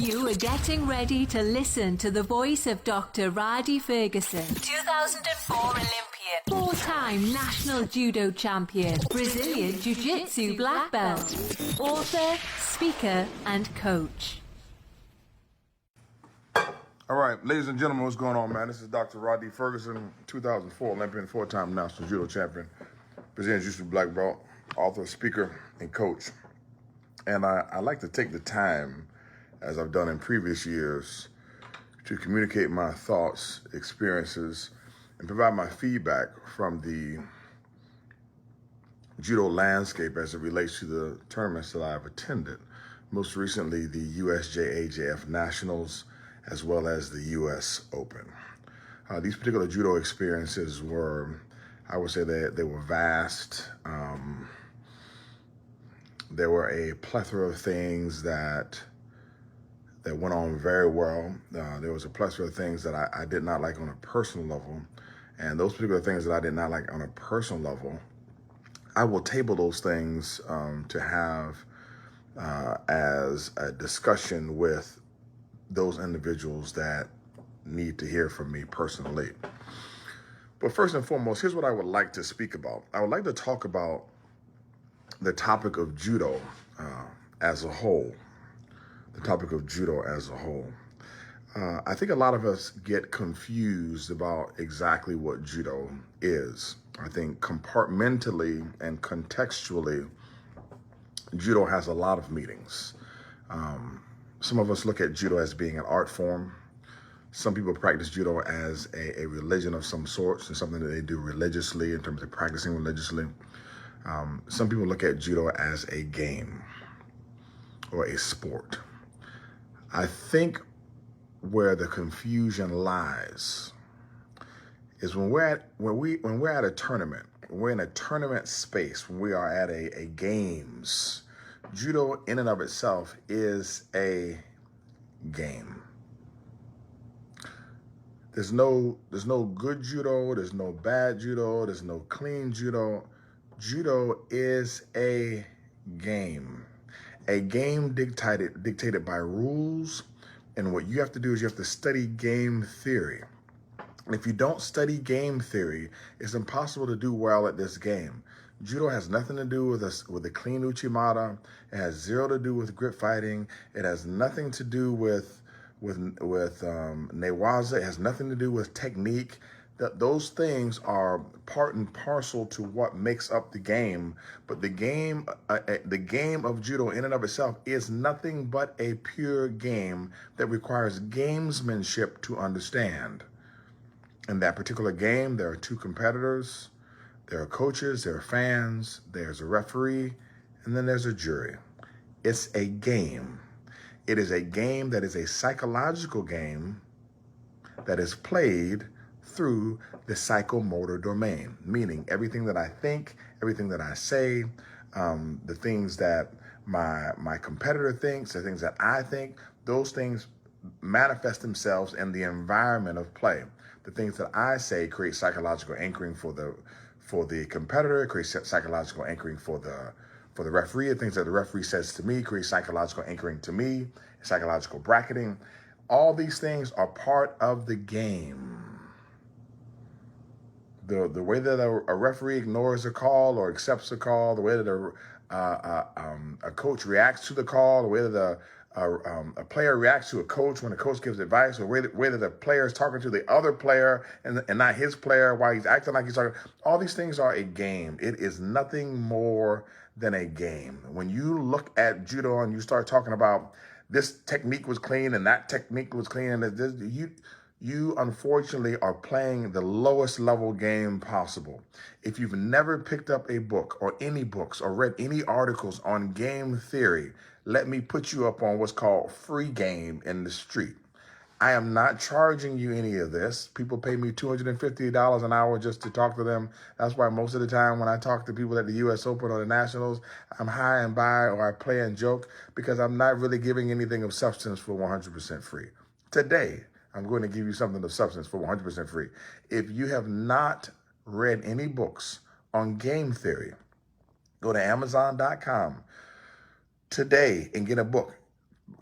You are getting ready to listen to the voice of Dr. Rhadi Ferguson, 2004 Olympian, four-time national judo champion, Brazilian Jiu-Jitsu black belt, author, speaker, and coach. All right, ladies and gentlemen, what's going on, man? This is Dr. Rhadi Ferguson, 2004 Olympian, four-time national judo champion, Brazilian Jiu-Jitsu black belt, author, speaker, and coach. And I like to take the time, as I've done in previous years, to communicate my thoughts, experiences, and provide my feedback from the judo landscape as it relates to the tournaments that I've attended. Most recently, the USJAJF Nationals, as well as the US Open. These particular judo experiences were, I would say that they were vast. There were a plethora of things that went on very well. There was a plethora of things that I did not like on a personal level. And those particular things that I did not like on a personal level, I will table those things to have as a discussion with those individuals that need to hear from me personally. But first and foremost, here's what I would like to speak about. I would like to talk about the topic of judo as a whole. The topic of judo as a whole. I think a lot of us get confused about exactly what judo is. I think compartmentally and contextually, judo has a lot of meanings. Some of us look at judo as being an art form. Some people practice judo as a religion of some sorts and something that they do religiously in terms of practicing religiously. Some people look at judo as a game or a sport. I think where the confusion lies is when we're at a tournament, when we're in a tournament space, when we are at a games. Judo in and of itself is a game. There's no good judo, there's no bad judo, there's no clean judo. Judo is a game. A game dictated by rules, and what you have to do is you have to study game theory. And if you don't study game theory, it's impossible to do well at this game. Judo has nothing to do with the clean uchimata. It has zero to do with grip fighting. It has nothing to do with newaza. It has nothing to do with technique. Those things are part and parcel to what makes up the game. But the game of judo in and of itself is nothing but a pure game that requires gamesmanship to understand. In that particular game, there are two competitors, there are coaches, there are fans, there's a referee, and then there's a jury. It's a game. It is a game that is a psychological game that is played through the psychomotor domain, meaning everything that I think, everything that I say, the things that my competitor thinks, the things that I think, those things manifest themselves in the environment of play. The things that I say create psychological anchoring for the competitor, create psychological anchoring for the referee. The things that the referee says to me create psychological anchoring to me, psychological bracketing. All these things are part of the game. The way that a referee ignores a call or accepts a call, the way that a coach reacts to the call, the way that a player reacts to a coach when a coach gives advice, or the way that the player is talking to the other player and not his player while he's acting like he's talking. All these things are a game. It is nothing more than a game. When you look at judo and you start talking about this technique was clean and that technique was clean, and you unfortunately are playing the lowest level game possible. If you've never picked up a book or any books or read any articles on game theory, let me put you up on what's called free game in the street. I am not charging you any of this. People pay me $250 an hour just to talk to them. That's why most of the time when I talk to people at the US Open or the Nationals, I'm high and by or I play and joke because I'm not really giving anything of substance for 100% free. Today, I'm going to give you something of substance for 100% free. If you have not read any books on game theory, go to Amazon.com today and get a book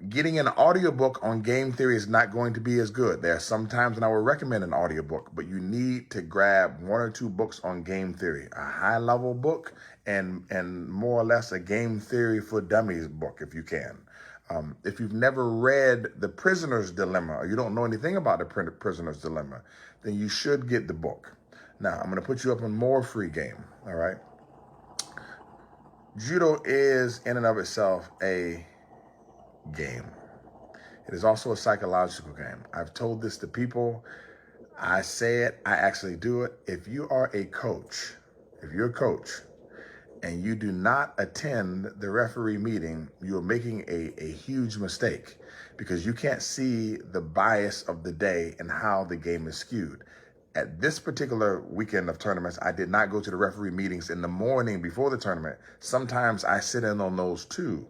Getting an audiobook on game theory is not going to be as good. There are some times when I would recommend an audiobook, but you need to grab one or two books on game theory, a high level book and more or less a game theory for dummies book if you can. If you've never read The Prisoner's Dilemma or you don't know anything about The Prisoner's Dilemma, then you should get the book. Now, I'm going to put you up on more free game, all right? Judo is in and of itself a game. It is also a psychological game. I've told this to people. I say it, I actually do it. If you are a coach, if you're a coach and you do not attend the referee meeting, you're making a huge mistake because you can't see the bias of the day and how the game is skewed. At this particular weekend of tournaments, I did not go to the referee meetings in the morning before the tournament. Sometimes I sit in on those too,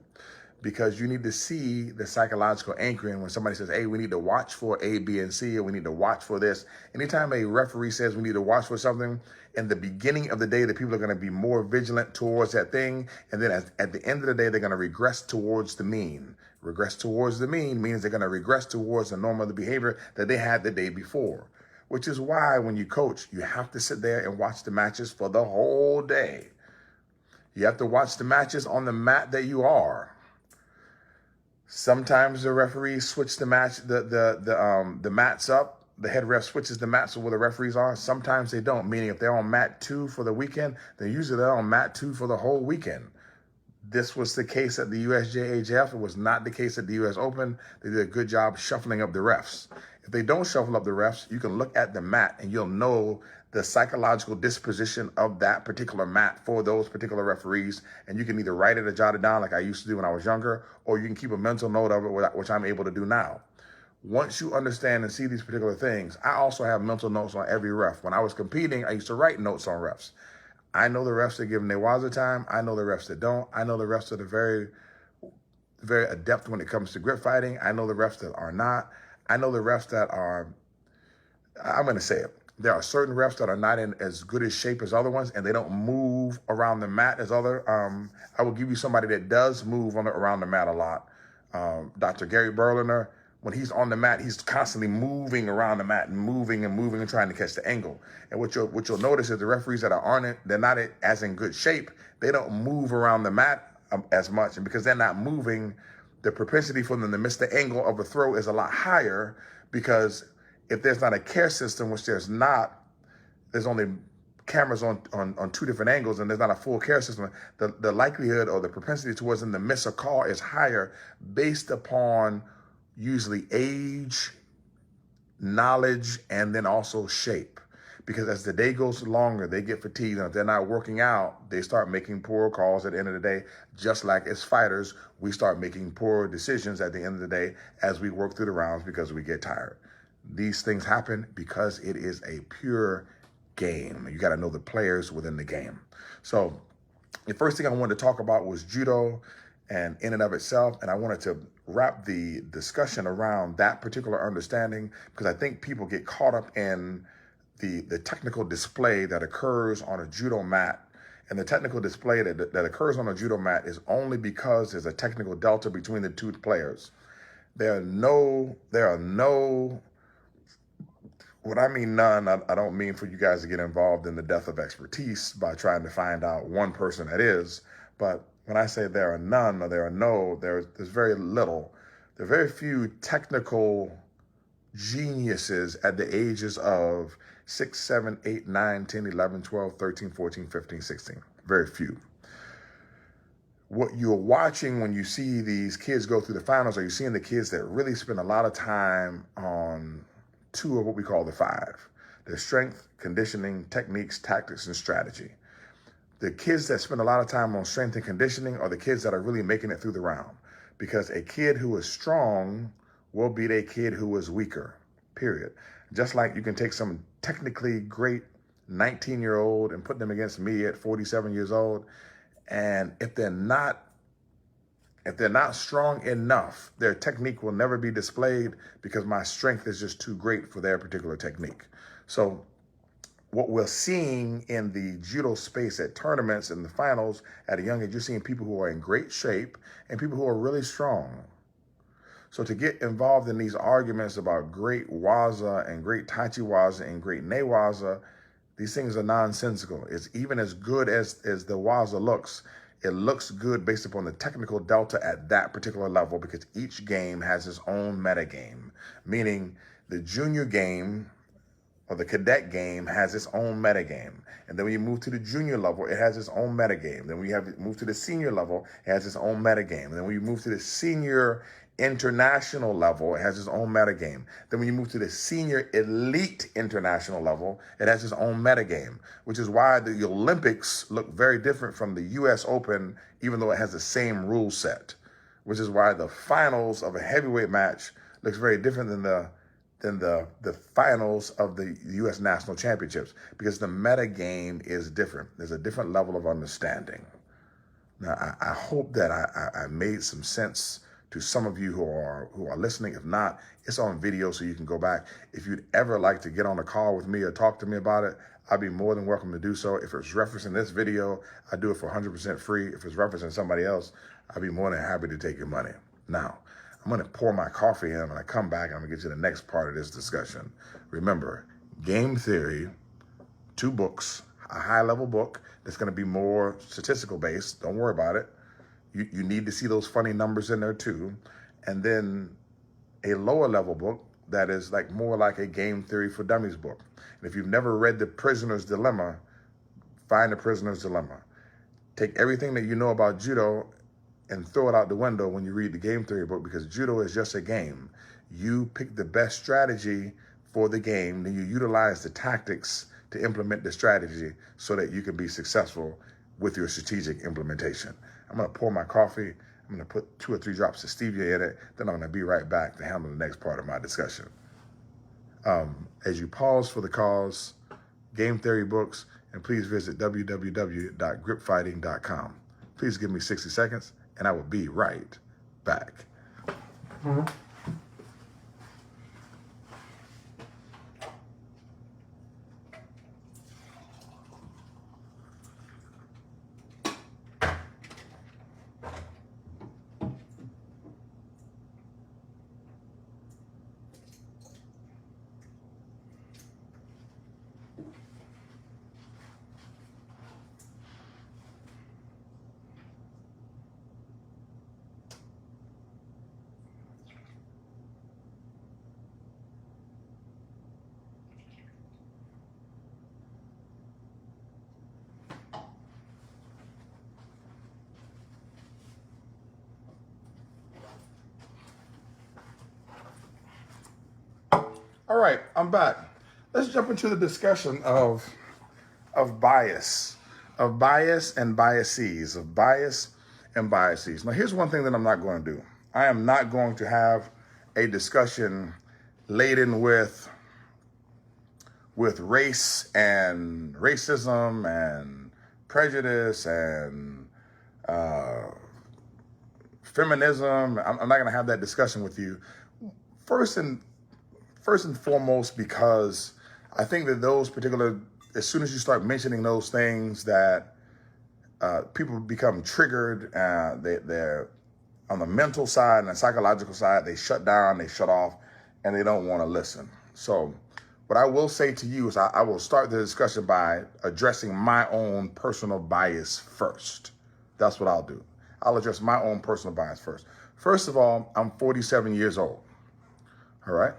because you need to see the psychological anchoring when somebody says, hey, we need to watch for A, B, and C, or we need to watch for this. Anytime a referee says we need to watch for something, in the beginning of the day, the people are going to be more vigilant towards that thing. And then at the end of the day, they're going to regress towards the mean. Regress towards the mean means they're going to regress towards the norm of the behavior that they had the day before, which is why when you coach, you have to sit there and watch the matches for the whole day. You have to watch the matches on the mat that you are. Sometimes the referees switch the mats up. The head ref switches the mats where the referees are. Sometimes they don't, meaning if they're on mat 2 for the weekend, then usually they're on mat 2 for the whole weekend. This was the case at the USJHF. It was not the case at the US Open. They did a good job shuffling up the refs. If they don't shuffle up the refs, you can look at the mat and you'll know the psychological disposition of that particular mat for those particular referees. And you can either write it or jot it down like I used to do when I was younger, or you can keep a mental note of it, which I'm able to do now. Once you understand and see these particular things, I also have mental notes on every ref. When I was competing, I used to write notes on refs. I know the refs that give them their waza time. I know the refs that don't. I know the refs that are very, very adept when it comes to grip fighting. I know the refs that are not. I know the refs that are, I'm going to say it. There are certain refs that are not in as good a shape as other ones, and they don't move around the mat as other. I will give you somebody that does move around the mat a lot. Dr. Gary Berliner, when he's on the mat, he's constantly moving around the mat and moving and trying to catch the angle. And what you'll notice is the referees that are on it, they're not as in good shape. They don't move around the mat as much. And because they're not moving, the propensity for them to miss the angle of a throw is a lot higher, because if there's not a care system, which there's only cameras on 2 different angles and there's not a full care system, the likelihood or the propensity towards them to miss a call is higher based upon usually age, knowledge, and then also shape. Because as the day goes longer, they get fatigued, and if they're not working out, they start making poor calls at the end of the day. Just like as fighters, we start making poor decisions at the end of the day as we work through the rounds because we get tired. These things happen because it is a pure game. You got to know the players within the game. So the first thing I wanted to talk about was judo and in and of itself, and I wanted to wrap the discussion around that particular understanding, because I think people get caught up in the technical display that occurs on a judo mat. And the technical display that occurs on a judo mat is only because there's a technical delta between the two players. There are no, when I mean none, I don't mean for you guys to get involved in the death of expertise by trying to find out one person that is, but when I say there are none or there are no, there's very little. There are very few technical geniuses at the ages of 6, 7, 8, 9, 10, 11, 12, 13, 14, 15, 16. Very few. What you're watching when you see these kids go through the finals, are you seeing the kids that really spend a lot of time on 2 of what we call the 5. Their strength, conditioning, techniques, tactics, and strategy. The kids that spend a lot of time on strength and conditioning are the kids that are really making it through the round, because a kid who is strong will beat a kid who is weaker, period. Just like you can take some technically great 19-year-old and put them against me at 47 years old, and if they're not strong enough, their technique will never be displayed because my strength is just too great for their particular technique. So what we're seeing in the judo space at tournaments and the finals at a young age, you're seeing people who are in great shape and people who are really strong. So to get involved in these arguments about great Waza and great Tachi Waza and great Newaza, these things are nonsensical. It's even as good as the Waza looks. It looks good based upon the technical delta at that particular level because each game has its own meta game, meaning the junior game or the cadet game has its own meta game. And then when you move to the junior level, it has its own meta game. Then when you move to the senior level, it has its own meta game. And then when you move to the senior international level, it has its own meta game. Then when you move to the senior elite international level, it has its own meta game, which is why the Olympics look very different from the US Open, even though it has the same rule set, which is why the finals of a heavyweight match looks very different than the finals of the U.S. National Championships, because the meta game is different. There's a different level of understanding. Now, I hope that I made some sense to some of you who are listening. If not, it's on video, so you can go back. If you'd ever like to get on a call with me or talk to me about it, I'd be more than welcome to do so. If it's referencing this video, I do it for 100% free. If it's referencing somebody else, I'd be more than happy to take your money. Now, I'm going to pour my coffee in. When I come back, I'm going to get to the next part of this discussion. Remember, Game Theory, 2 books, a high-level book that's going to be more statistical based. Don't worry about it. You need to see those funny numbers in there too. And then a lower-level book that is more like a Game Theory for Dummies book. And if you've never read The Prisoner's Dilemma, find The Prisoner's Dilemma. Take everything that you know about judo and throw it out the window when you read the Game Theory book, because judo is just a game. You pick the best strategy for the game, then you utilize the tactics to implement the strategy so that you can be successful with your strategic implementation. I'm going to pour my coffee. I'm going to put 2 or 3 drops of stevia in it. Then I'm going to be right back to handle the next part of my discussion. As you pause for the cause, Game Theory books, and please visit www.gripfighting.com. Please give me 60 seconds. And I will be right back. All right, I'm back. Let's jump into the discussion of bias and biases, Now, here's one thing that I'm not going to do. I am not going to have a discussion laden with race and racism and prejudice and feminism. I'm not going to have that discussion with you. First and foremost, because I think that those particular, as soon as you start mentioning those things, that people become triggered. They're on the mental side and the psychological side, they shut down, they shut off, and they don't want to listen. So what I will say to you is I will start the discussion by addressing my own personal bias first. That's what I'll do. I'll address my own personal bias first. First of all, I'm 47 years old. All right.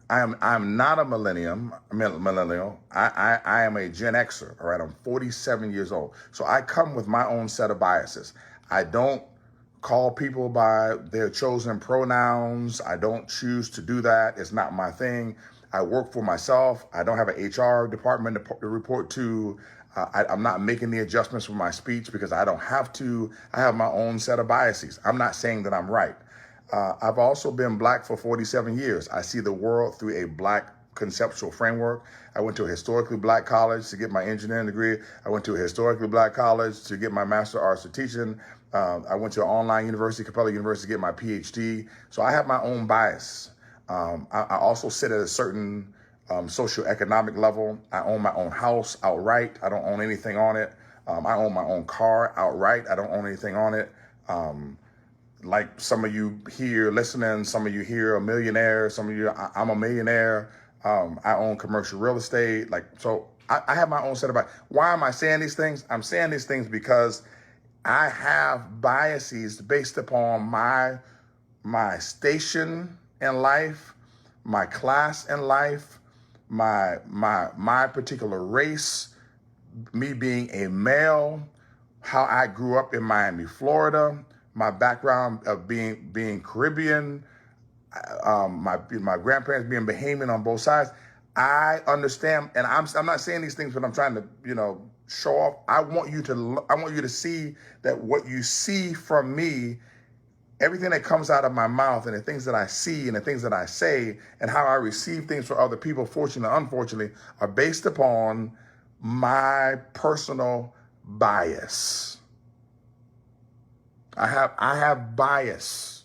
I'm not a millennial. I am a Gen Xer. All right. I'm 47 years old. So I come with my own set of biases. I don't call people by their chosen pronouns. I don't choose to do that. It's not my thing. I work for myself. I don't have an HR department to report to. I'm not making the adjustments for my speech because I don't have to. I have my own set of biases. I'm not saying that I'm right. I've also been Black for 47 years. I see the world through a Black conceptual framework. I went to a historically Black college to get my engineering degree. I went to a historically Black college to get my Master of Arts of Teaching. I went to an online university, Capella University, to get my PhD. So I have my own bias. I also sit at a certain socioeconomic level. I own my own house outright. I don't own anything on it. I own my own car outright. I don't own anything on it. like some of you here listening, some of you here are millionaires, some of you, I'm a millionaire. I own commercial real estate. Like, so I have my own set of biases. Why am I saying these things? I'm saying these things because I have biases based upon my station in life, my class in life, my particular race, me being a male, how I grew up in Miami, Florida, my background of being Caribbean, my grandparents being Bahamian on both sides. I understand, and I'm not saying these things, but I'm trying to show off. I want you to see that what you see from me, everything that comes out of my mouth and the things that I see and the things that I say and how I receive things from other people, fortunately or unfortunately, are based upon my personal bias. I have bias.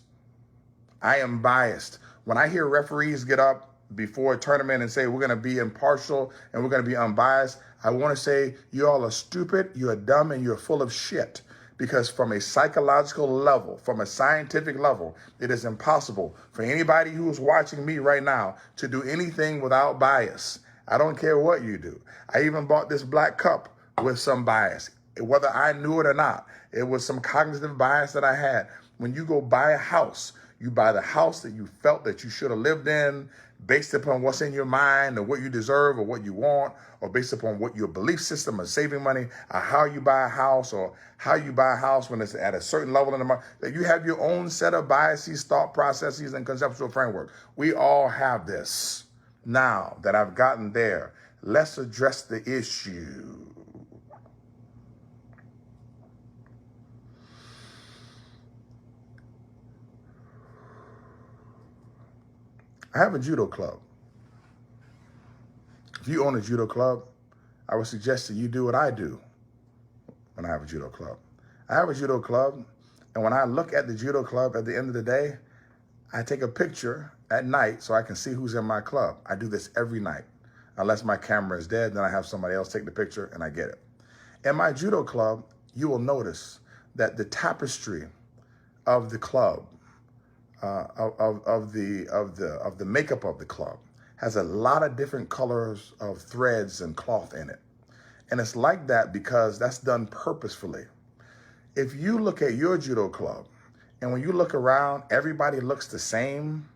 I am biased. When I hear referees get up before a tournament and say we're going to be impartial and we're going to be unbiased, I want to say you all are stupid, you are dumb, and you're full of shit. Because from a psychological level, from a scientific level, it is impossible for anybody who's watching me right now to do anything without bias. I don't care what you do. I even bought this black cup with some bias. Whether I knew it or not, it was some cognitive bias that I had. When you go buy a house, you buy the house that you felt that you should have lived in based upon what's in your mind or what you deserve or what you want, or based upon what your belief system of saving money, or how you buy a house, or how you buy a house when it's at a certain level in the market. That you have your own set of biases, thought processes, and conceptual framework. We all have this. Now that I've gotten there, let's address the issue. I have a judo club. If you own a judo club, I would suggest that you do what I do when I have a judo club. I have a judo club, and when I look at the judo club at the end of the day, I take a picture at night so I can see who's in my club. I do this every night. Unless my camera is dead, then I have somebody else take the picture and I get it. In my judo club, you will notice that the tapestry of the club, of the makeup of the club, has a lot of different colors of threads and cloth in it. And it's like that because that's done purposefully. If you look at your judo club, and when you look around, everybody looks the same,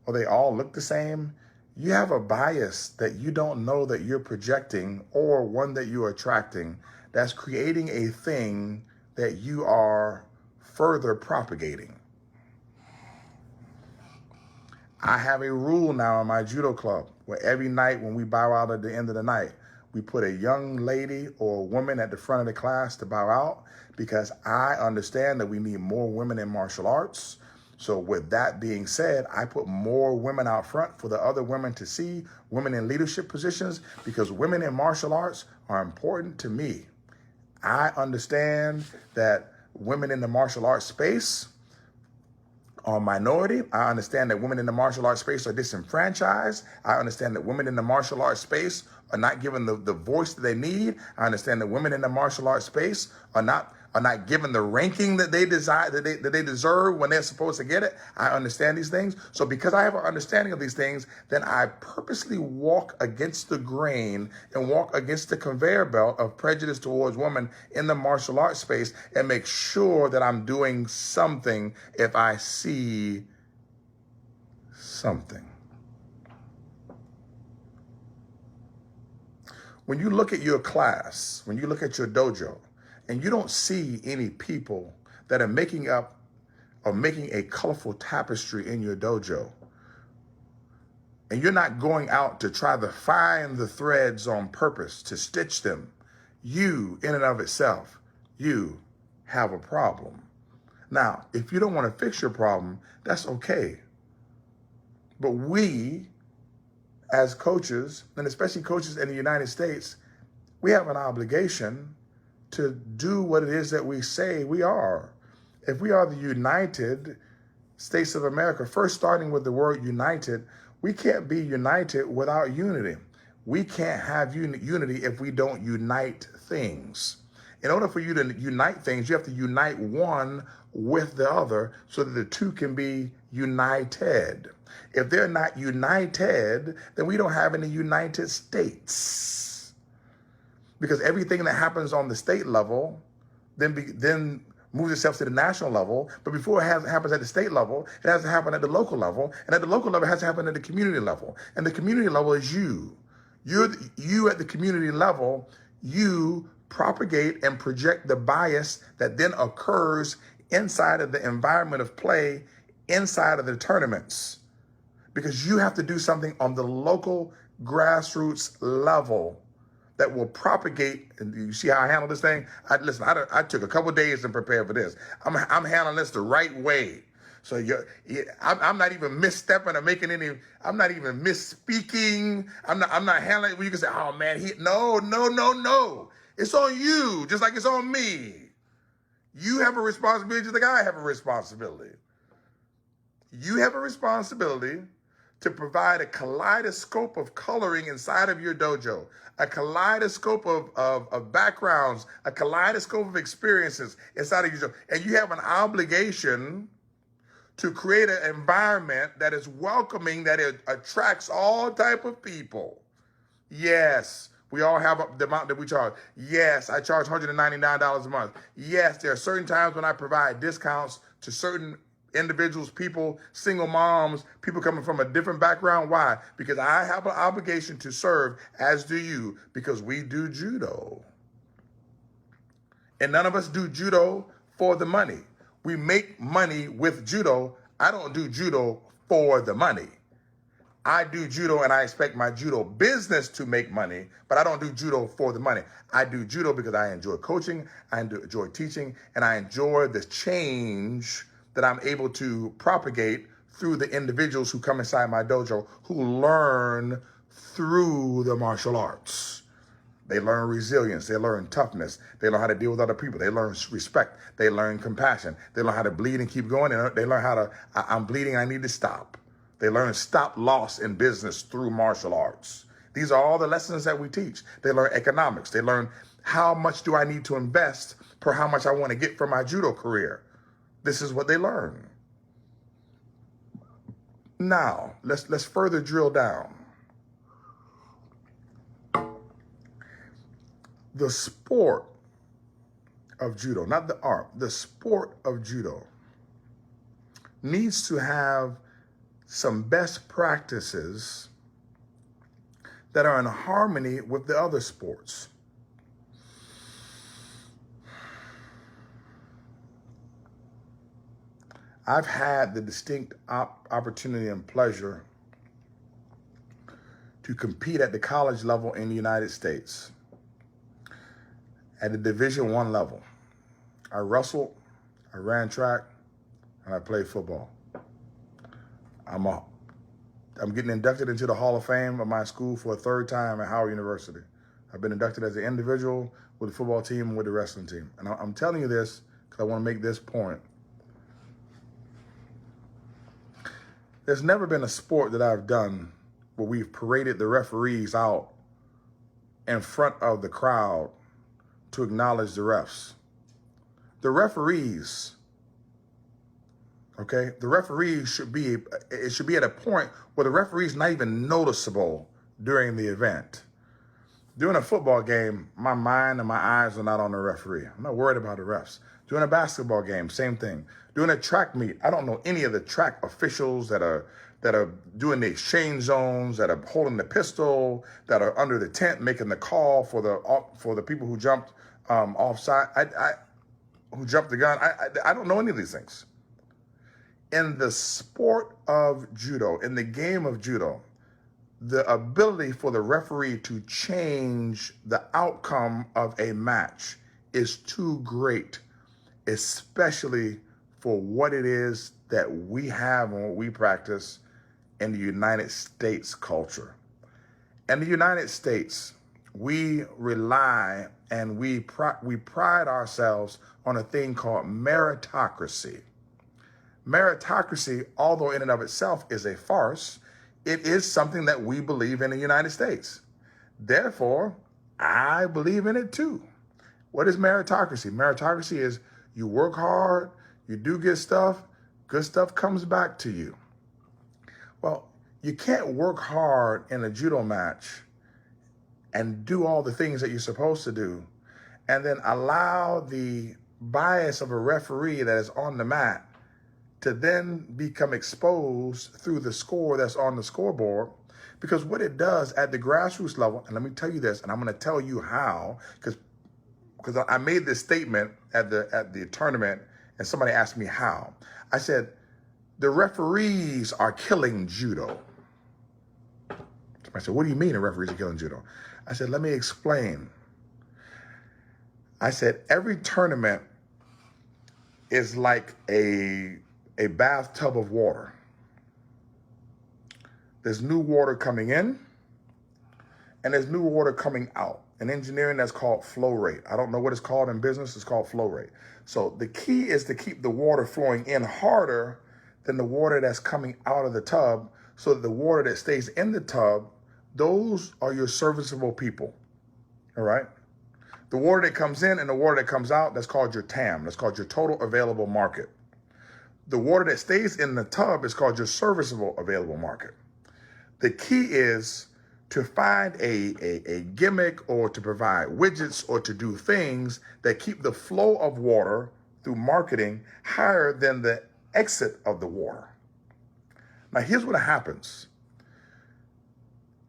or they all look the same, you have a bias that you don't know that you're projecting, or one that you're attracting, that's creating a thing that you are further propagating. I have a rule now in my judo club where every night when we bow out at the end of the night, we put a young lady or a woman at the front of the class to bow out, because I understand that we need more women in martial arts. So with that being said, I put more women out front for the other women to see, women in leadership positions, because women in martial arts are important to me. I understand that women in the martial arts space are a minority. I understand that women in the martial arts space are disenfranchised. I understand that women in the martial arts space are not given the voice that they need. I understand that women in the martial arts space are not given the ranking that they desire, that they deserve when they're supposed to get it. I understand these things. So because I have an understanding of these things, then I purposely walk against the grain and walk against the conveyor belt of prejudice towards women in the martial arts space, and make sure that I'm doing something if I see something. When you look at your class, when you look at your dojo, and you don't see any people that are making up or making a colorful tapestry in your dojo, and you're not going out to try to find the threads on purpose to stitch them, you, in and of itself, you have a problem. Now, if you don't want to fix your problem, that's okay. But we, as coaches, and especially coaches in the United States, we have an obligation to do what it is that we say we are. If we are the United States of America, first starting with the word united, we can't be united without unity. We can't have unity if we don't unite things. In order for you to unite things, you have to unite one with the other so that the two can be united. If they're not united, then we don't have any United States. Because everything that happens on the state level then moves itself to the national level. But before it happens at the state level, it has to happen at the local level. And at the local level, it has to happen at the community level. And the community level is you. You at the community level, you propagate and project the bias that then occurs inside of the environment of play, inside of the tournaments. Because you have to do something on the local grassroots level that will propagate. And you see how I handle this thing? I took a couple days to prepare for this. I'm handling this the right way. So I'm not even misstepping or making any. I'm not even misspeaking. I'm not handling it where you can say, "Oh man, no." It's on you, just like it's on me. You have a responsibility, just like I have a responsibility. You have a responsibility to provide a kaleidoscope of coloring inside of your dojo, a kaleidoscope of backgrounds, a kaleidoscope of experiences inside of your dojo. And you have an obligation to create an environment that is welcoming, that it attracts all type of people. Yes, we all have the amount that we charge. Yes, I charge $199 a month. Yes, there are certain times when I provide discounts to certain individuals, people, single moms, people coming from a different background. Why? Because I have an obligation to serve, as do you, because we do judo. And none of us do judo for the money. We make money with judo. I don't do judo for the money. I do judo and I expect my judo business to make money, but I don't do judo for the money. I do judo because I enjoy coaching, I enjoy teaching, and I enjoy the change that I'm able to propagate through the individuals who come inside my dojo, who learn through the martial arts. They learn resilience, they learn toughness, they learn how to deal with other people, they learn respect, they learn compassion, they learn how to bleed and keep going, and they learn how to, I'm bleeding, I need to stop. They learn stop loss in business through martial arts. These are all the lessons that we teach. They learn economics, they learn how much do I need to invest per how much I want to get from my judo career. This is what they learn. Now, let's further drill down. The sport of judo, not the art, the sport of judo needs to have some best practices that are in harmony with the other sports. I've had the distinct opportunity and pleasure to compete at the college level in the United States at the Division I level. I wrestled, I ran track, and I played football. I'm getting inducted into the Hall of Fame of my school for a third time at Howard University. I've been inducted as an individual, with the football team, and with the wrestling team. And I'm telling you this because I want to make this point. There's never been a sport that I've done where we've paraded the referees out in front of the crowd to acknowledge the refs. The referees, okay, the referees should be at a point where the referee's not even noticeable during the event. During a football game, my mind and my eyes are not on the referee. I'm not worried about the refs. During a basketball game, same thing. During a track meet, I don't know any of the track officials that are doing the exchange zones, that are holding the pistol, that are under the tent making the call for the people who jumped offside, who jumped the gun. I don't know any of these things. In the sport of judo, in the game of judo, the ability for the referee to change the outcome of a match is too great, especially for what it is that we have and what we practice in the United States culture. In the United States, we rely and we pride ourselves on a thing called meritocracy. Meritocracy, although in and of itself is a farce, it is something that we believe in the United States. Therefore, I believe in it too. What is meritocracy? Meritocracy is you work hard, You do good stuff comes back to you. Well, you can't work hard in a judo match and do all the things that you're supposed to do and then allow the bias of a referee that is on the mat to then become exposed through the score that's on the scoreboard. Because what it does at the grassroots level, and let me tell you this, and I'm going to tell you how, because I made this statement at the tournament, and somebody asked me how. I said, the referees are killing judo. I said, what do you mean the referees are killing judo? I said, let me explain. I said, every tournament is like a bathtub of water. There's new water coming in, and there's new water coming out. In engineering, that's called flow rate. I don't know what it's called in business. It's called flow rate. So the key is to keep the water flowing in harder than the water that's coming out of the tub, so that the water that stays in the tub, those are your serviceable people, all right? The water that comes in and the water that comes out, that's called your TAM. That's called your total available market. The water that stays in the tub is called your serviceable available market. The key is to find a gimmick or to provide widgets or to do things that keep the flow of water through marketing higher than the exit of the water. Now, here's what happens.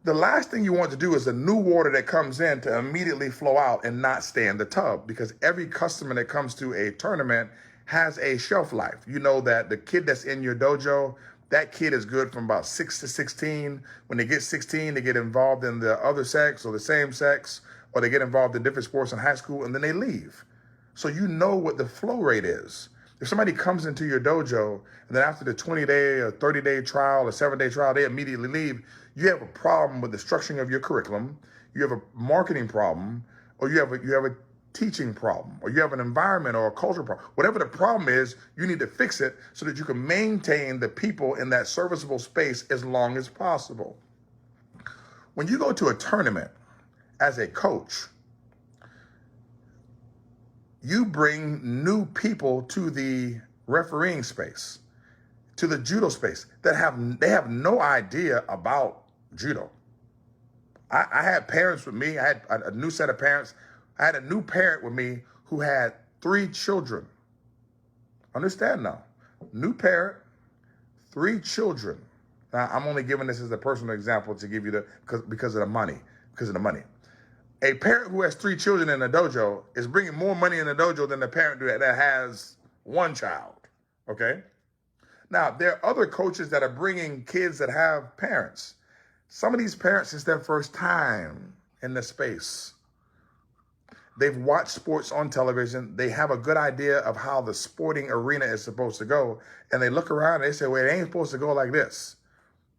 The last thing you want to do is the new water that comes in to immediately flow out and not stay in the tub, because every customer that comes to a tournament has a shelf life. You know that the kid that's in your dojo, that kid is good from about 6 to 16. When they get 16, they get involved in the other sex or the same sex, or they get involved in different sports in high school, and then they leave. So you know what the flow rate is. If somebody comes into your dojo and then after the 20-day or 30-day trial or 7-day trial, they immediately leave, you have a problem with the structuring of your curriculum, you have a marketing problem, or you have a teaching problem, or you have an environment or a cultural problem. Whatever the problem is, you need to fix it so that you can maintain the people in that serviceable space as long as possible. When you go to a tournament as a coach, you bring new people to the refereeing space, to the judo space, they have no idea about judo. I had parents with me. I had a new set of parents. I had a new parent with me who had 3 children. Understand now, new parent, 3 children. Now, I'm only giving this as a personal example to give you because of the money. A parent who has 3 children in a dojo is bringing more money in the dojo than the parent that has 1 child, okay? Now, there are other coaches that are bringing kids that have parents. Some of these parents, it's their first time in the space. They've watched sports on television. They have a good idea of how the sporting arena is supposed to go. And they look around and they say, well, it ain't supposed to go like this.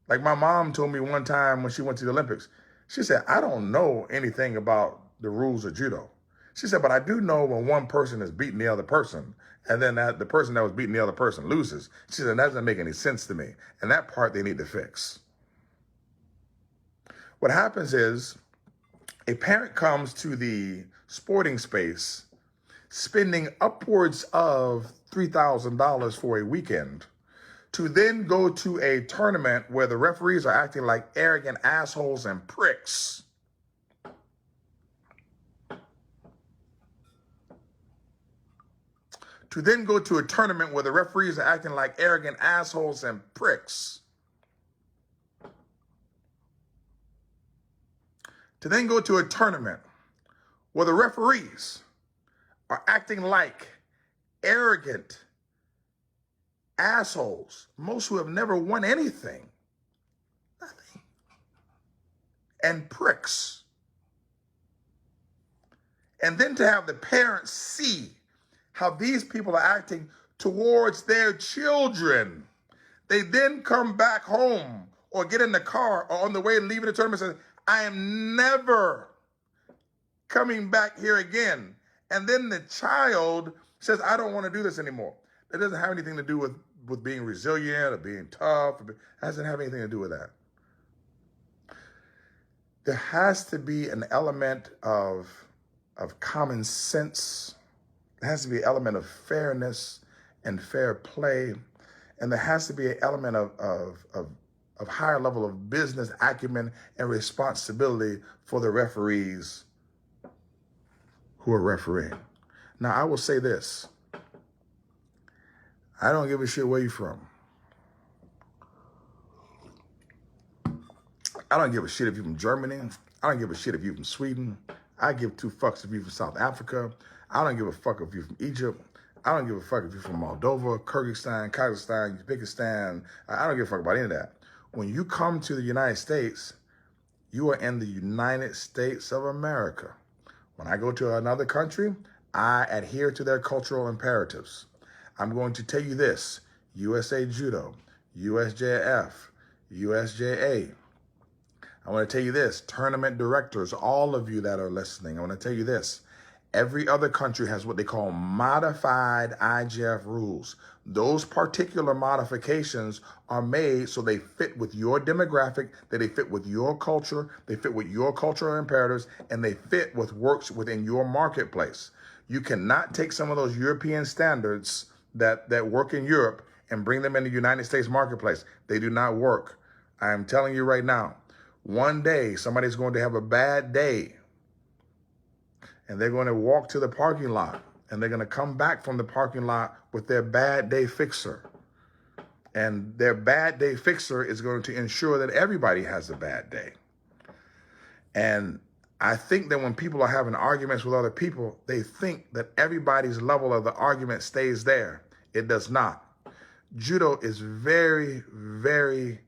Like my mom told me one time when she went to the Olympics, she said, I don't know anything about the rules of judo. She said, but I do know when one person is beating the other person, and then the person that was beating the other person loses. She said, that doesn't make any sense to me. And that part they need to fix. What happens is a parent comes to the sporting space spending upwards of $3,000 for a weekend to then go to a tournament where the referees are acting like arrogant assholes and pricks. To then go to a tournament where the referees are acting like arrogant assholes and pricks. To then go to a tournament where the referees are acting like arrogant assholes, most who have never won anything, nothing, and pricks. And then to have the parents see how these people are acting towards their children. They then come back home or get in the car or on the way leaving the tournament and say, I am never coming back here again. And then the child says, I don't want to do this anymore. That doesn't have anything to do with being resilient or being tough. It doesn't have anything to do with that. There has to be an element of common sense. There has to be an element of fairness and fair play. And there has to be an element of higher level of business acumen and responsibility for the referees who are refereeing. Now, I will say this. I don't give a shit where you're from. I don't give a shit if you're from Germany. I don't give a shit if you're from Sweden. I give two fucks if you're from South Africa. I don't give a fuck if you're from Egypt. I don't give a fuck if you're from Moldova, Kyrgyzstan, Kazakhstan, Uzbekistan. I don't give a fuck about any of that. When you come to the United States, you are in the United States of America. When I go to another country, I adhere to their cultural imperatives. I'm going to tell you this: USA Judo, USJF, USJA. I want to tell you this, tournament directors, all of you that are listening, I want to tell you this. Every other country has what they call modified IGF rules. Those particular modifications are made so they fit with your demographic, that they fit with your culture, they fit with your cultural imperatives, and they fit with works within your marketplace. You cannot take some of those European standards that work in Europe and bring them in the United States marketplace. They do not work. I am telling you right now, one day somebody's going to have a bad day and they're going to walk to the parking lot and they're going to come back from the parking lot with their bad day fixer. And their bad day fixer is going to ensure that everybody has a bad day. And I think that when people are having arguments with other people, they think that everybody's level of the argument stays there. It does not. Judo is very, very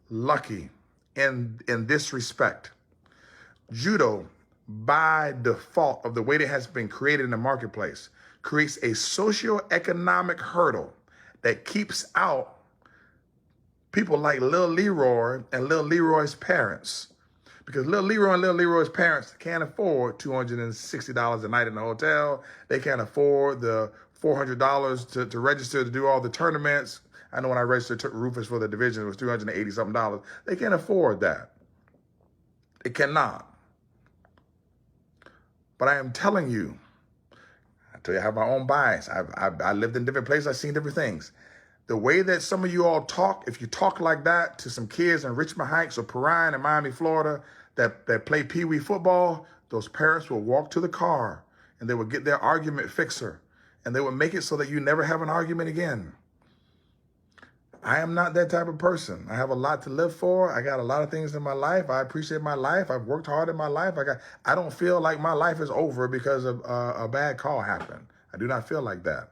lucky in this respect. Judo, by default of the way that has been created in the marketplace, creates a socioeconomic hurdle that keeps out people like Lil Leroy and Lil Leroy's parents. Because Lil Leroy and Lil Leroy's parents can't afford $260 a night in the hotel. They can't afford the $400 to register to do all the tournaments. I know when I registered Rufus for the division, it was $280 something. They can't afford that. They cannot. But I am telling you, I tell you, I have my own bias. I lived in different places. I've seen different things. The way that some of you all talk, if you talk like that to some kids in Richmond Heights or Perrine in Miami, Florida, that play Pee-wee football, those parents will walk to the car and they will get their argument fixer and they will make it so that you never have an argument again. I am not that type of person. I have a lot to live for. I got a lot of things in my life. I appreciate my life. I've worked hard in my life. I don't feel like my life is over because of a bad call happened. I do not feel like that.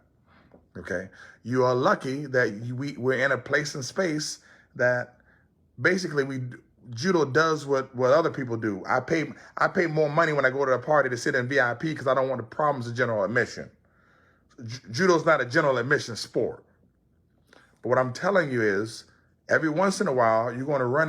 Okay. You are lucky that we're in a place and space that basically Judo does what other people do. I pay more money when I go to a party to sit in VIP because I don't want the problems of general admission. Judo's not a general admission sport. But what I'm telling you is, every once in a while, you're going to run